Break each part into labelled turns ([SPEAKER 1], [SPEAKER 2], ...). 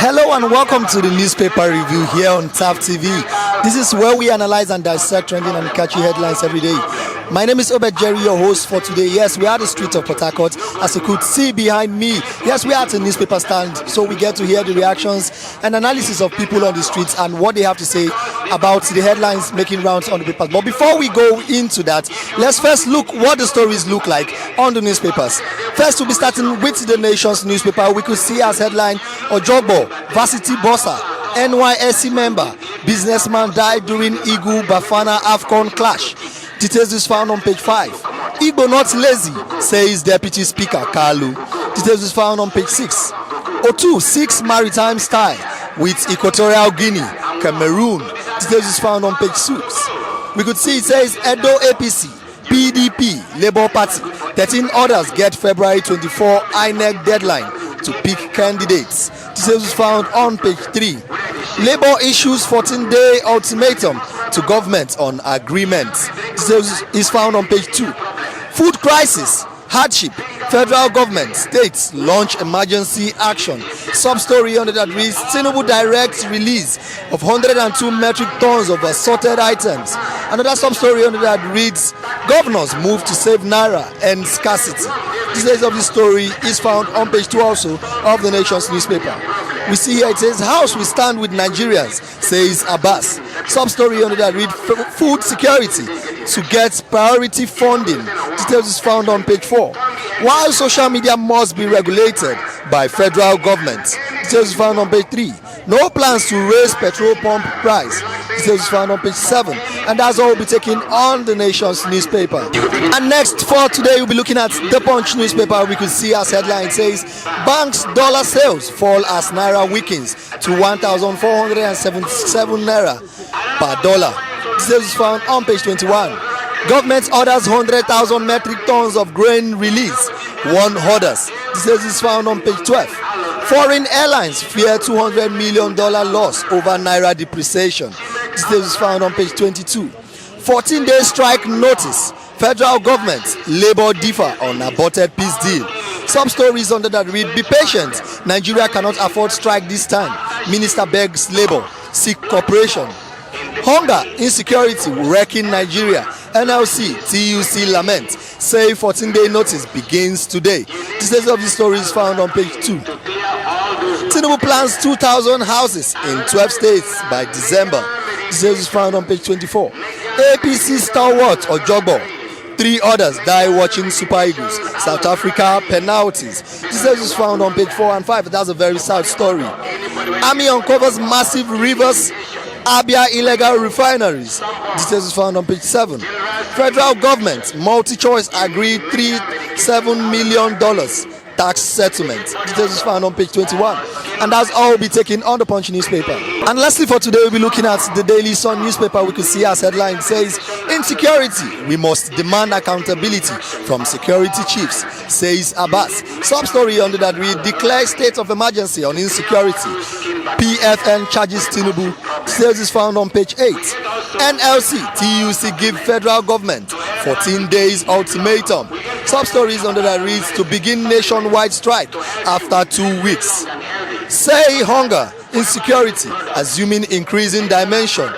[SPEAKER 1] Hello and welcome to the newspaper review here on TAF TV. This is where we analyze and dissect trending and catchy headlines every day. My name is Obed Jerry, your host for today. Yes, we are at the streets of Port Harcourt, as you could see behind me. Yes, we are at a newspaper stand, so we get to hear the reactions and analysis of people on the streets and what they have to say about the headlines making rounds on the papers. But before we go into that, let's first look what the stories look like on the newspapers. First, we'll be starting with the Nation's newspaper. We could see as headline, Ojogbo, varsity bossa, NYSC member, businessman died during Igu Bafana AFCON clash. Details is found on page 5. Igbo not lazy, says Deputy Speaker Kalu. Details is found on page 6. O2 seeks maritime style with Equatorial Guinea, Cameroon. Details is found on page 6. We could see it says Edo APC, PDP, Labour Party. 13 others get February 24 INEC deadline to pick candidates. Details is found on page 3. Labour issues 14-day ultimatum to government on agreements. Details is found on page 2. Food crisis, hardship, federal government, states launch emergency action. Sub-story under that reads, Tinubu directs release of 102 metric tons of assorted items. Another sub-story under that reads, governors move to save Naira and scarcity. Details of this story is found on page 2 also of the Nation's newspaper. We see here it says, House will stand with Nigerians, says Abbas. Sub-story under that read, food security to get priority funding. Details is found on page 4. While social media must be regulated by federal government. Details is found on page 3. No plans to raise petrol pump price. Details is found on page 7. And that's all we'll be taking on the Nation's newspaper. And next for today, we'll be looking at the Punch newspaper. We could see as headline says, banks dollar sales fall as Naira weakens to 1,477 Naira per dollar. Details is found on page 21. Government orders 100,000 metric tons of grain release. One orders. Details is found on page 12. Foreign airlines fear $200 million loss over Naira depreciation. Details is found on page 22. 14-day strike notice. Federal government, Labour differ on aborted peace deal. Some stories under that read, be patient. Nigeria cannot afford strike this time. Minister begs Labour, seek cooperation. Hunger, insecurity wrecking Nigeria. NLC, TUC lament. Say 14-day notice begins today. Details of the story is found on page 2. Tinubu plans 2,000 houses in 12 states by December. Details is found on page 24. APC stalwart Ojogbo. 3 others die watching Super Eagles. South Africa penalties. Details is found on page 4 and 5. That's a very sad story. Army uncovers massive rivers. Abia illegal refineries. Details is found on page 7. Federal government, multi-choice agreed $37 million tax settlement. Details is found on page 21. And that's all we'll be taking on the Punch newspaper. And lastly for today, we'll be looking at the Daily Sun newspaper. We could see as headline says, insecurity, we must demand accountability from security chiefs, says Abbas. Sub-story under that read, declare state of emergency on insecurity. PFN charges Tinubu. Details is found on page 8. NLC, TUC give federal government 14 days ultimatum. Sub-stories under that reads, to begin nationwide strike after 2 weeks. Say hunger, insecurity, assuming increasing dimension.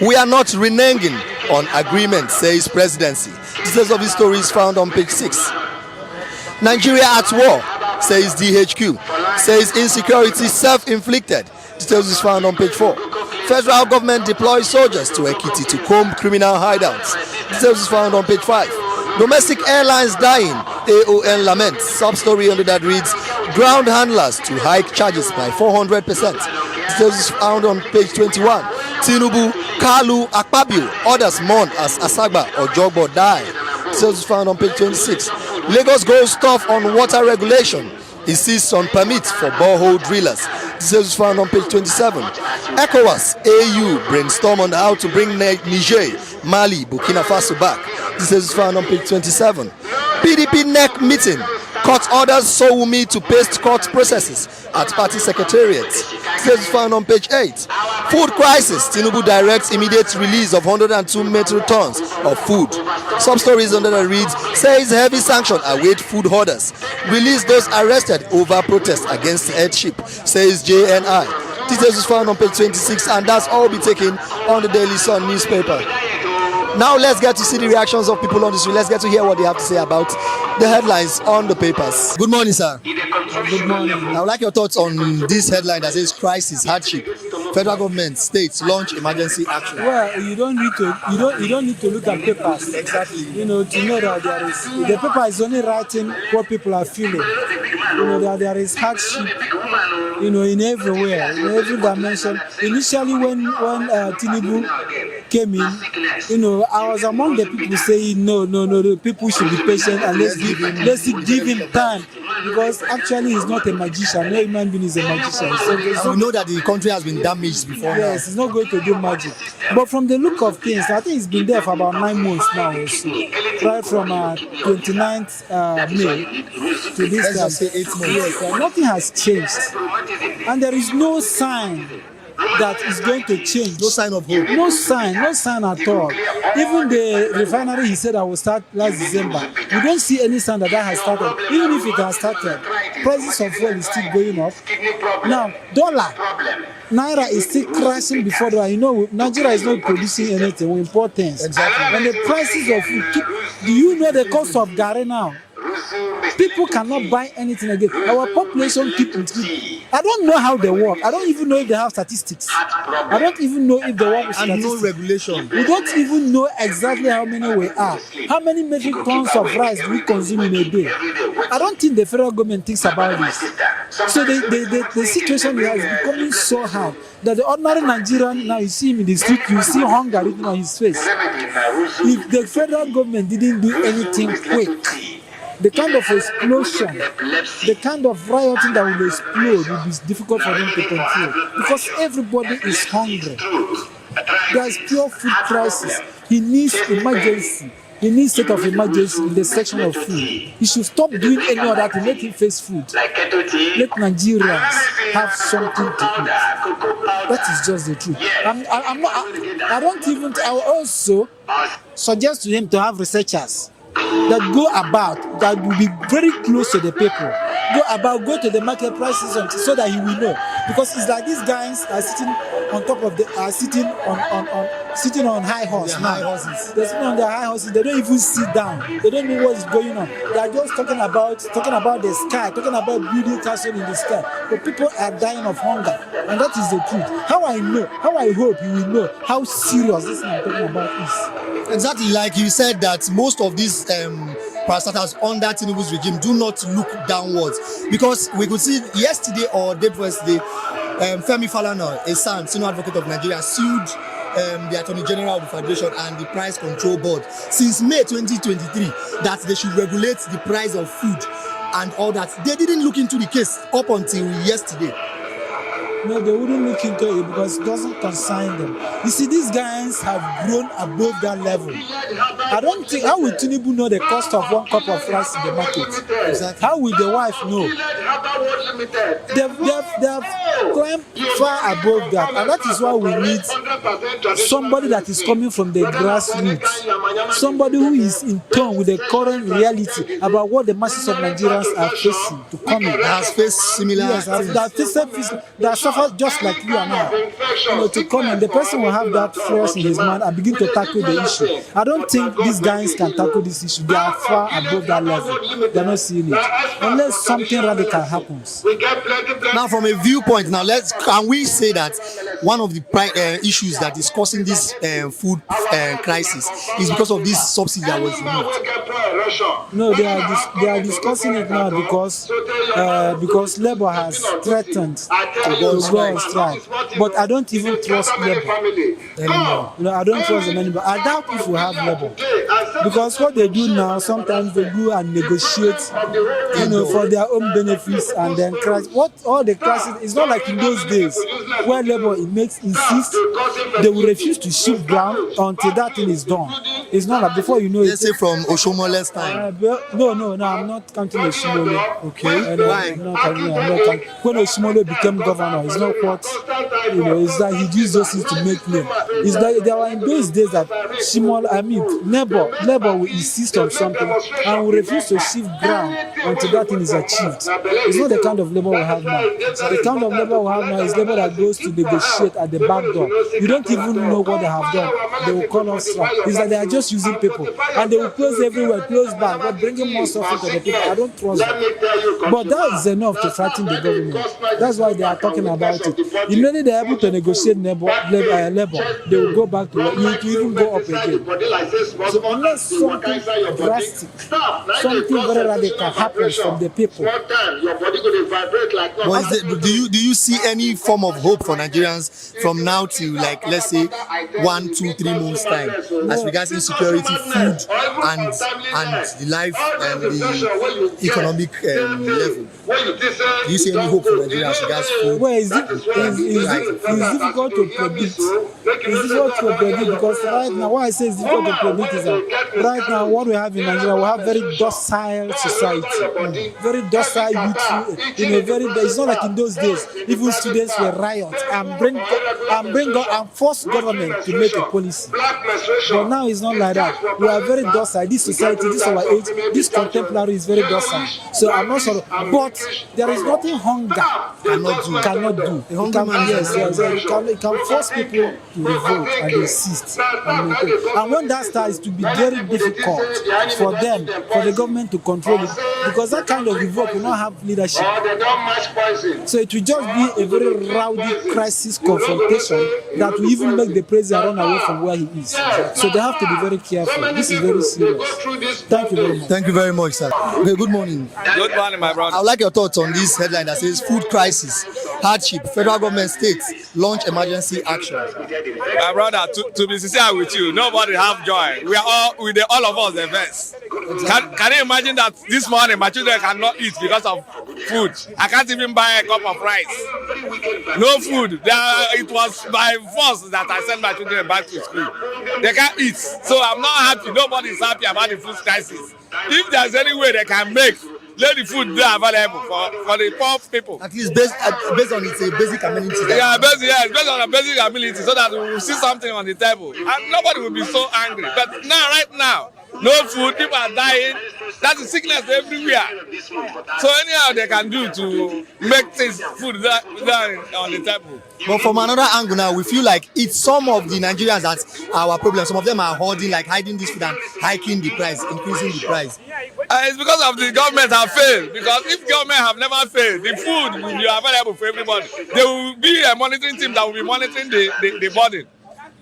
[SPEAKER 1] We are not reneging on agreement, says presidency. Details of this story is found on page 6. Nigeria at war, says DHQ. Says insecurity self-inflicted. Details is found on page 4. Federal government deploys soldiers to Ekiti to comb criminal hideouts. Details is found on page 5. Domestic airlines dying, AON laments. Sub-story under that reads, ground handlers to hike charges by 400%. Details is found on page 21. Tinubu, Kalu, Akpabio, others mourn as Asagba or Ojogbo die. Details is found on page 26. Lagos goes tough on water regulation. Insists on permits for borehole drillers. Details is found on page 27. ECOWAS, AU brainstorm on how to bring Niger, Mali, Burkina Faso back. Details is found on page 27. PDP NEC meeting. Court orders Sowumi to paste court processes at party secretariat. This is found on page 8. Food crisis. Tinubu directs immediate release of 102 metric tons of food. Some stories under the reads says heavy sanction await food hoarders. Release those arrested over protest against hardship, says JNI. Details is found on page 26, and that's all be taken on the Daily Sun newspaper. Now let's get to see the reactions of people on the street. Let's get to hear what they have to say about the headlines on the papers. Good morning, sir.
[SPEAKER 2] Good morning.
[SPEAKER 1] I would like your thoughts on this headline that says crisis, hardship. Federal government, states launch emergency action.
[SPEAKER 2] Well, you don't need to look at papers.
[SPEAKER 1] Exactly.
[SPEAKER 2] To know that the paper is only writing what people are feeling. That there is hardship. In everywhere, in every dimension. Initially, when Tinubu came in, I was among the people saying no, the people should be patient and let's give him time, because actually he's not a magician. No human being is a magician. So
[SPEAKER 1] we know that the country has been damaged before.
[SPEAKER 2] Yes, he's not going to do magic. But from the look of things, I think he's been there for about 9 months now or so. Right from 29th May to this time.
[SPEAKER 1] Let's just say 8 months.
[SPEAKER 2] Yes, nothing has changed. And there is no sign that is going to change.
[SPEAKER 1] No sign of hope.
[SPEAKER 2] No sign at all. Even the refinery he said I will start last December. We don't see any sign that has started. Even if it has started, prices of fuel is still going up. Now, Naira is still crashing before that. Nigeria is not producing anything. We import things.
[SPEAKER 1] Exactly.
[SPEAKER 2] And the prices of food do you know the cost of garri now? People cannot buy anything again. Our population keep increasing. I don't know how they work. I don't even know if they have statistics. I don't even know if they work with statistics.
[SPEAKER 1] And no regulation.
[SPEAKER 2] We don't even know exactly how many we are. How many metric tons of rice do we consume in a day? I don't think the federal government thinks about this. So the situation is becoming so hard that the ordinary Nigerian, now you see him in the street, you see hunger written on his face. If the federal government didn't do anything quick, the kind of explosion, the kind of rioting that will explode will be difficult for them to control, because everybody is hungry. There is pure food crisis. He needs emergency. He needs state of emergency in the section of food. He should stop doing any other to let him face food. Let Nigerians have something to eat. That is just the truth. I will also suggest to him to have researchers that go about, that will be very close to the people. Go to the market prices so that he will know. Because it's like these guys are sitting on top of sitting on high horse.
[SPEAKER 1] High horses.
[SPEAKER 2] They're sitting on their high horses. They don't even sit down. They don't know what is going on. They are just talking about the sky, talking about building castle in the sky. But people are dying of hunger, and that is the truth. How I hope you will know how serious this thing I'm talking about is.
[SPEAKER 1] Exactly, like you said that most of these parastatals under Tinubu's regime do not look downwards, because we could see yesterday or day before yesterday, Femi Falana, a son, senior advocate of Nigeria, sued the Attorney General of the Federation and the Price Control Board since May 2023 that they should regulate the price of food and all that. They didn't look into the case up until yesterday.
[SPEAKER 2] No, they wouldn't look into it because it doesn't concern them. You see, these guys have grown above that level. I don't think, how will Tinubu know the cost of 1 cup of rice in the market?
[SPEAKER 1] Exactly.
[SPEAKER 2] How will the wife know? They have climbed far above that, and that is why we need somebody that is coming from the grassroots, somebody who is in tune with the current reality about what the masses of Nigerians are facing to come in.
[SPEAKER 1] Has faced similar
[SPEAKER 2] things. That suffer just like you and I. To come in, the person will have that force in his mind and begin to tackle the issue. I don't think these guys can tackle this issue. They are far above that level. They're not seeing it. Unless something radical happens.
[SPEAKER 1] Now, from a viewpoint, can we say that one of the issues that is causing this food crisis is because of this subsidy that was removed?
[SPEAKER 2] No, they are discussing it now because because Labour has threatened to go on strike. But I don't even trust Labour anymore. I don't trust them anymore. I doubt if we have Labour, because what they do now, sometimes they go and negotiate, for their own benefits, and then crash. What all the crashes, it's not like in those days where Labour insist they will refuse to shift ground until that thing is done. It's not like before
[SPEAKER 1] Let's say from Oshomole's time.
[SPEAKER 2] No, I'm not counting Oshomole.
[SPEAKER 1] Okay.
[SPEAKER 2] Why? I'm not counting. When Oshomole became governor, it's not what it's that he used those things to make name. It's that there were in those days that Labour will insist on something and will refuse to shift ground until that thing is achieved. It's not the kind of Labour we have now. The kind of Labour we have now is Labour that goes to negotiate at the back door. You don't even know what they have done. They will call us strike. It's like they are just using people, and they will close everywhere, close back, but bringing more suffering to the people. I don't trust them. But that is enough to frighten the government. That's why they are talking about it. Immediately they are able to negotiate Labour, they will go back to work. You to even go up again. So unless something drastic, something very radical happens from the people.
[SPEAKER 1] Do you see any form of hope for Nigerians from now to, like, let's say 1, 2, 3 months time, as regards insecurity, food, and the life and the economic level? Do you see any hope for Nigerians as regards food?
[SPEAKER 2] Well, it's difficult to predict. It's difficult to predict because right now, why I say it's difficult to predict is that right now what we have in Nigeria, we have very docile society, very docile youth. It's not like in those days. Even students were riot and force government to make a policy. But now it's not like that. We are very docile. This society, this our age, this contemporary is very docile. So I'm not sure, but there is nothing hunger cannot do. It can force people to revolt and insist. And when that starts, to be very difficult for them, for the government to control it, because that kind of revolt will not have leadership. So it will just be a very rowdy crisis confrontation that will even make the president run away from where he is. So they have to be very careful. This is very serious. Thank you very much.
[SPEAKER 1] Thank you very much, sir. Okay, good morning.
[SPEAKER 3] Good morning, my brother.
[SPEAKER 1] I would like your thoughts on this headline that says food crisis, hardship, federal government states launch emergency action.
[SPEAKER 3] My brother, to be sincere with you, nobody have joy. We are all of us the best. Can you imagine that this morning my children cannot eat because of food? I can't even buy a cup of rice. No food. It was by force that I sent my children back to school. They can't eat. So I'm not happy. Nobody is happy about the food crisis. If there's any way they can let the food be available for the poor people.
[SPEAKER 1] At least based on its basic amenity.
[SPEAKER 3] Yeah, based on the basic ability, so that we will see something on the table. And nobody will be so angry. But right now, no food, people are dying. That's a sickness everywhere. So anyhow they can do to make things food there on the table.
[SPEAKER 1] But from another angle now, we feel like it's some of the Nigerians that's our problem. Some of them are hoarding, like hiding this food and hiking the price, increasing the price.
[SPEAKER 3] It's because of the government have failed. Because if government have never failed, the food will be available for everybody. There will be a monitoring team that will be monitoring the body.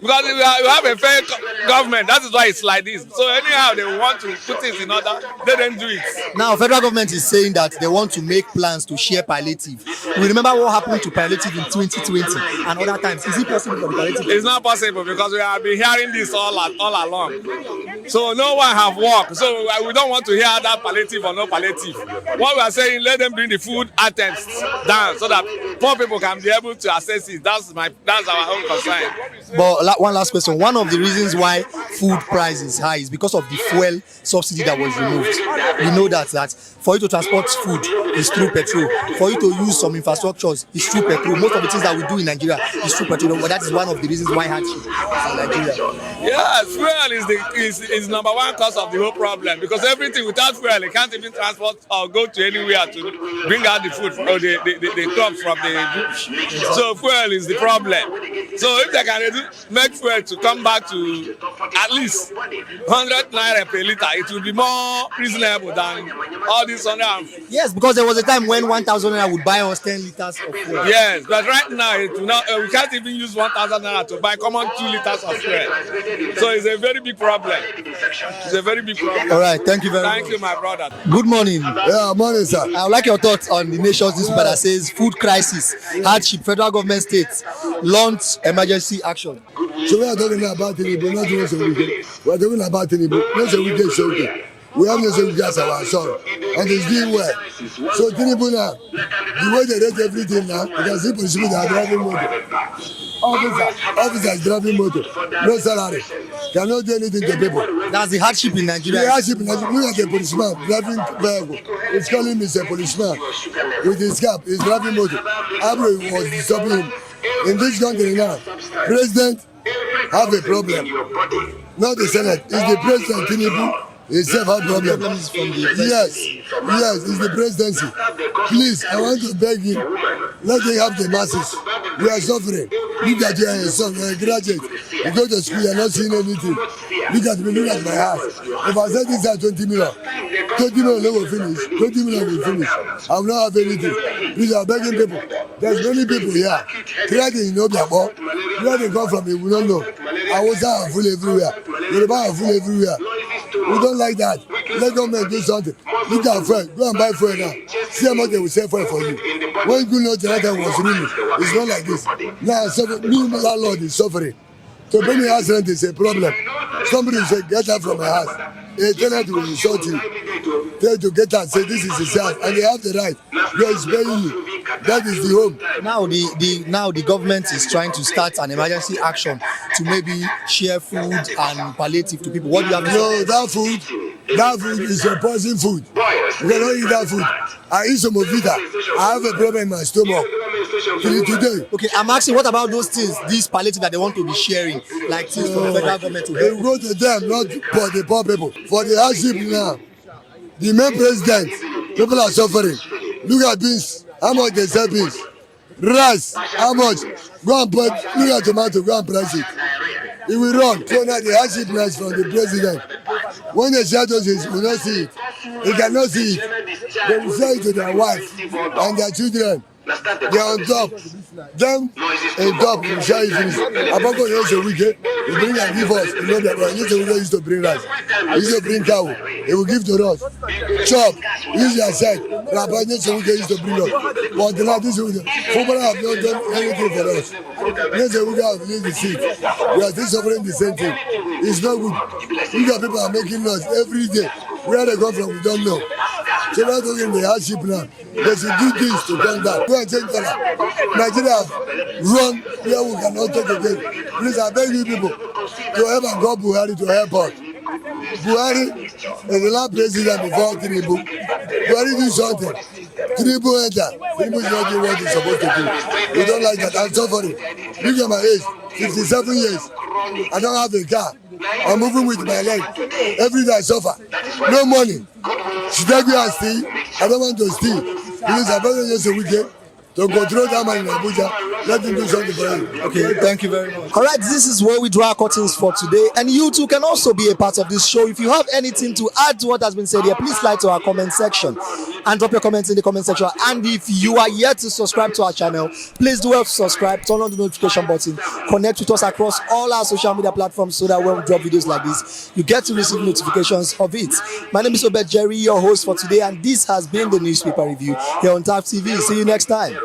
[SPEAKER 3] Because we have a fair government, that is why it's like this. So anyhow, they want to put things in order, they don't do it.
[SPEAKER 1] Now, federal government is saying that they want to make plans to share palliative. We remember what happened to palliative in 2020 and other times. Is it possible for the palliative?
[SPEAKER 3] It's not possible because we have been hearing this all along. So no one have worked. So we don't want to hear that palliative or no palliative. What we are saying, let them bring the food items down so that poor people can be able to access it. That's our own concern.
[SPEAKER 1] But one last question. One of the reasons why food price is high is because of the fuel subsidy that was removed. We know that for you to transport food is through petrol. For you to use some infrastructures is through petrol. Most of the things that we do in Nigeria is through petrol. But that is one of the reasons why hardship is in Nigeria.
[SPEAKER 3] Yes, fuel is number one cause of the whole problem. Because everything without fuel, you can't even transport or go to anywhere to bring out the food or the crops from the bush. So fuel is the problem. So if they can make fuel to come back to at least 100 naira per liter, it will be more reasonable than all this 100.
[SPEAKER 1] Yes, because there was a time when 1,000 naira would buy us 10 liters of fuel.
[SPEAKER 3] Yes, but right now we can't even use 1,000 naira to buy common 2 liters of fuel. So it's a very big problem. It's a very big problem.
[SPEAKER 1] All right, thank you very much.
[SPEAKER 3] Thank you, my brother.
[SPEAKER 1] Good morning.
[SPEAKER 4] Yeah, morning, sir.
[SPEAKER 1] I would like your thoughts on the nation's newspaper that says food crisis, hardship, federal government states launch emergency action.
[SPEAKER 4] So we are talking about Tinubu, not once a week. We are talking about Tinubu, not a week, so okay. We have no week as our son, and it's doing well. So Tinubu now, the way they rate everything now, you can see policemen that are driving motor. Officers driving motor, no salary, cannot do anything to people.
[SPEAKER 1] That's the hardship in Nigeria.
[SPEAKER 4] The hardship in Nigeria, look at the policeman driving vehicle. He's calling me a policeman with his cap, he's driving motor. Abro was disturbing him. In this country now, president have a problem. Not the Senate, it's the president Tinubu. It's a problem. Yes, it's the presidency. Please, I want to beg him. Let him have the masses. We are suffering. Look at you and your son, you're a graduate. You go to school, you're not seeing anything. Look at me, look at my house. If I said this at 20 million, 20 million will finish. 20 million will finish. I will not have anything. Please, I'm begging people. There's many people here. Try to know their ball. Where they come from, we will not know. I was out full everywhere. Yoruba are full everywhere. We don't like that. Let government do something. Look at fuel. Go and buy fuel now. See how much they will sell fuel for you. When you know Jonathan was ruling, it's not like this. Now, me landlord is suffering. To pay me house rent is a problem. Somebody will say, get out from my house. A tenant will insult you. Tell you to get out, say this is his house, and they have the right. God is paying you. That is the home.
[SPEAKER 1] Now the government is trying to start an emergency action to maybe share food and palliative to people. What do you have to say?
[SPEAKER 4] No, that food is a poison food. You cannot eat that food. I eat some of it. I have a problem in my stomach. Till today.
[SPEAKER 1] Okay, I'm asking, what about those things, these palliative that they want to be sharing, like things from the federal government to help?
[SPEAKER 4] They go to them, not for the poor people. For the hardship now, the main president, people are suffering. Look at beans, how much they sell beans. Rice, how much? Go and put, look at tomato, go and price it. It will run. So now the hardship now is from the president. When they share those things, you will not see it. They cannot see it. They will sell it to their wife and their children. They are on top. Them on top, you share it finish. Abako used to weekend, you bring and give us. You know that used to used to bring rice. He used to bring cow. He will give to us. Chop. Use your side. Rabbi used to bring us. But now this is football have not done anything for us. Next week have leave the seat. We are still suffering the same thing. It's not good. Look at people are making noise every day. Where they come from, we don't know. So we're talking the hardship now. They should do this to come down. Go and change color. Nigeria have run where we cannot talk again. Please, I beg you people to help and go Buhari to airport. Buhari is the last president before Tinubu. Buhari do something. Tinubu enter. Tinubu is not doing what he's supposed to do. We don't like that. I'm suffering. Look at my age, 57 years. I don't have a car. I'm moving with my leg. Every day I suffer. No money. Should I go and steal? I don't want to steal. Because I better just a weekend to control that man in Abuja. Let him do something for him.
[SPEAKER 1] Okay, thank you very much. All right, this is where we draw our curtains for today. And you too can also be a part of this show. If you have anything to add to what has been said here, please slide to our comment section and drop your comments in the comment section. And if you are yet to subscribe to our channel, please do help to subscribe, turn on the notification button, connect with us across all our social media platforms so that when we drop videos like this, you get to receive notifications of it. My name is Govt, your host for today, and this has been the newspaper review here on TAP TV. See you next time.